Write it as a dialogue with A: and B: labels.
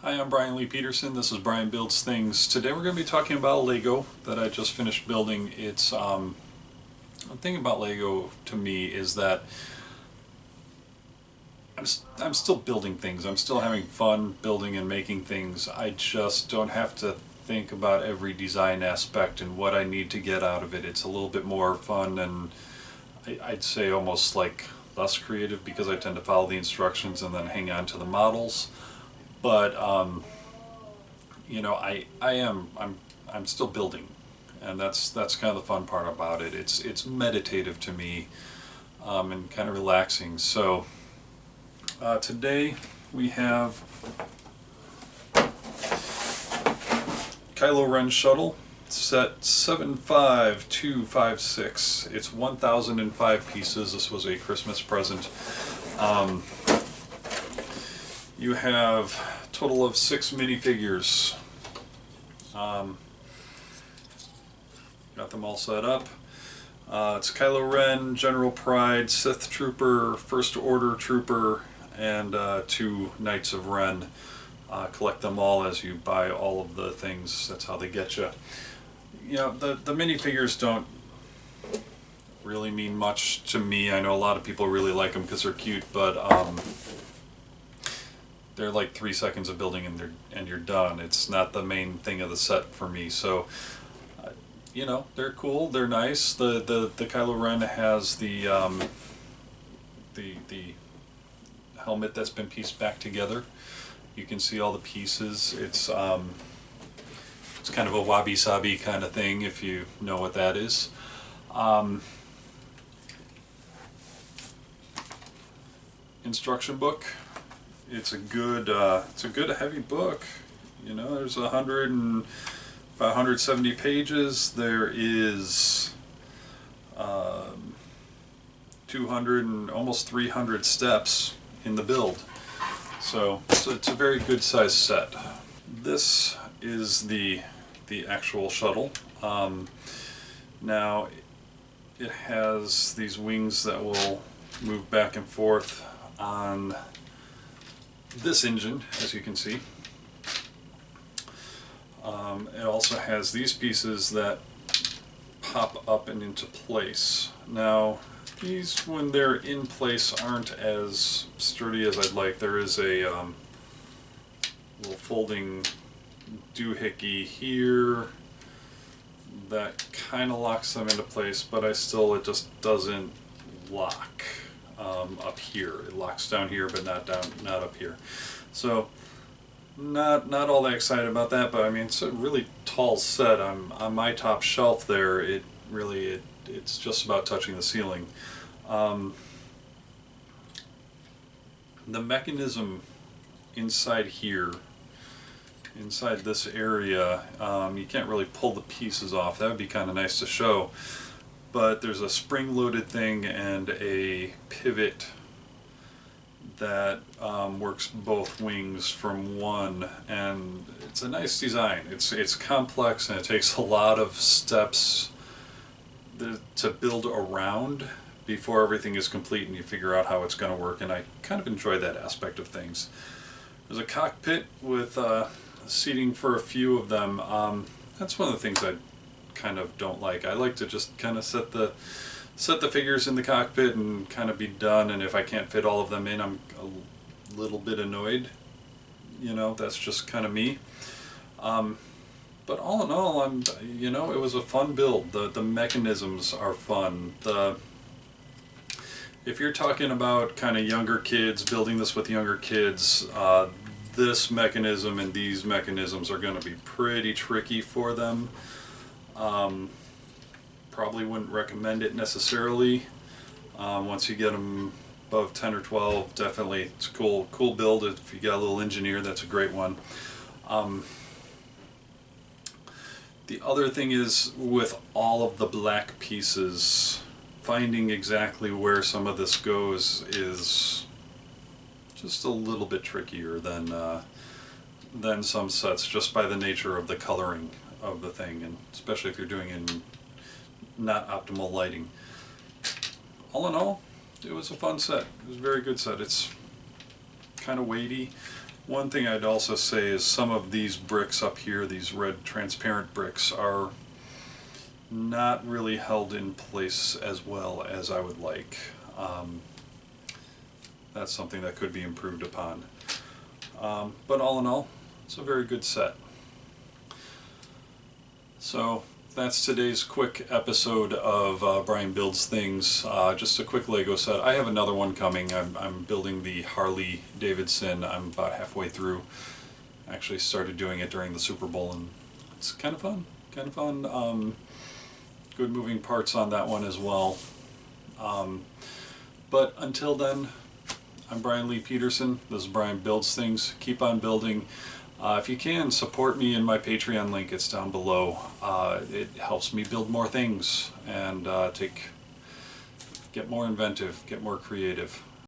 A: Hi, I'm Brian Lee Peterson. This is Brian Builds Things. Today we're going to be talking about Lego that I just finished building. The thing about Lego to me is that I'm still building things. I'm still having fun building and making things. I just don't have to think about every design aspect and what I need to get out of it. It's a little bit more fun and I'd say almost like less creative because I tend to follow the instructions and then hang on to the models. But you know, I'm still building, and that's kind of the fun part about it. It's meditative to me, and kind of relaxing. So today we have Kylo Ren Shuttle Set 75256. It's 1,005 pieces. This was a Christmas present. You have a total of 6 minifigures. Got them all set up. It's Kylo Ren, General Pride, Sith Trooper, First Order Trooper, and 2 Knights of Ren. Collect them all as you buy all of the things. That's how they get you. You know, the minifigures don't really mean much to me. I know a lot of people really like them because they're cute, but they're like 3 seconds of building and you're done. It's not the main thing of the set for me. So, you know, they're cool. They're nice. The Kylo Ren has the helmet that's been pieced back together. You can see all the pieces. It's kind of a wabi-sabi kind of thing, if you know what that is. Instruction book. It's a good heavy book. You know, there's 170 pages. There is 200 and almost 300 steps in the build. So it's a very good sized set. This is the actual shuttle. Now it has these wings that will move back and forth on this engine, as you can see. It also has these pieces that pop up and into place. Now these, when they're in place, aren't as sturdy as I'd like. There is a little folding doohickey here that kind of locks them into place, but it just doesn't lock up here. It locks down here, but not up here. So not all that excited about that, but I mean, it's a really tall set. On my top shelf there, it's just about touching the ceiling. The mechanism inside here, inside this area, you can't really pull the pieces off. That would be kind of nice to show. But there's a spring-loaded thing and a pivot that works both wings from one, and it's a nice design. It's complex and it takes a lot of steps to build around before everything is complete and you figure out how it's going to work, and I kind of enjoy that aspect of things. There's a cockpit with seating for a few of them. That's one of the things I kind of don't like. I like to just kind of set the figures in the cockpit and kind of be done, and if I can't fit all of them in, I'm a little bit annoyed. You know, that's just kind of me. But all in all, you know, it was a fun build. The mechanisms are fun. If you're talking about kind of younger kids, building this with younger kids, this mechanism and these mechanisms are going to be pretty tricky for them. Probably wouldn't recommend it necessarily. Once you get them above 10 or 12, definitely it's a cool build. If you got a little engineer, that's a great one. The other thing is, with all of the black pieces, finding exactly where some of this goes is just a little bit trickier than some sets, just by the nature of the coloring of the thing, and especially if you're doing it in not optimal lighting. All in all, it was a fun set. It was a very good set. It's kind of weighty. One thing I'd also say is some of these bricks up here, these red transparent bricks, are not really held in place as well as I would like. That's something that could be improved upon. But all in all, it's a very good set. So that's today's quick episode of Brian Builds Things. Just a quick Lego set. I have another one coming. I'm building the Harley Davidson. I'm about halfway through. Actually started doing it during the Super Bowl, and it's kind of fun. Kind of fun. Good moving parts on that one as well. But until then, I'm Brian Lee Peterson. This is Brian Builds Things. Keep on building. If you can, support me in my Patreon link. It's down below. It helps me build more things and get more inventive, get more creative.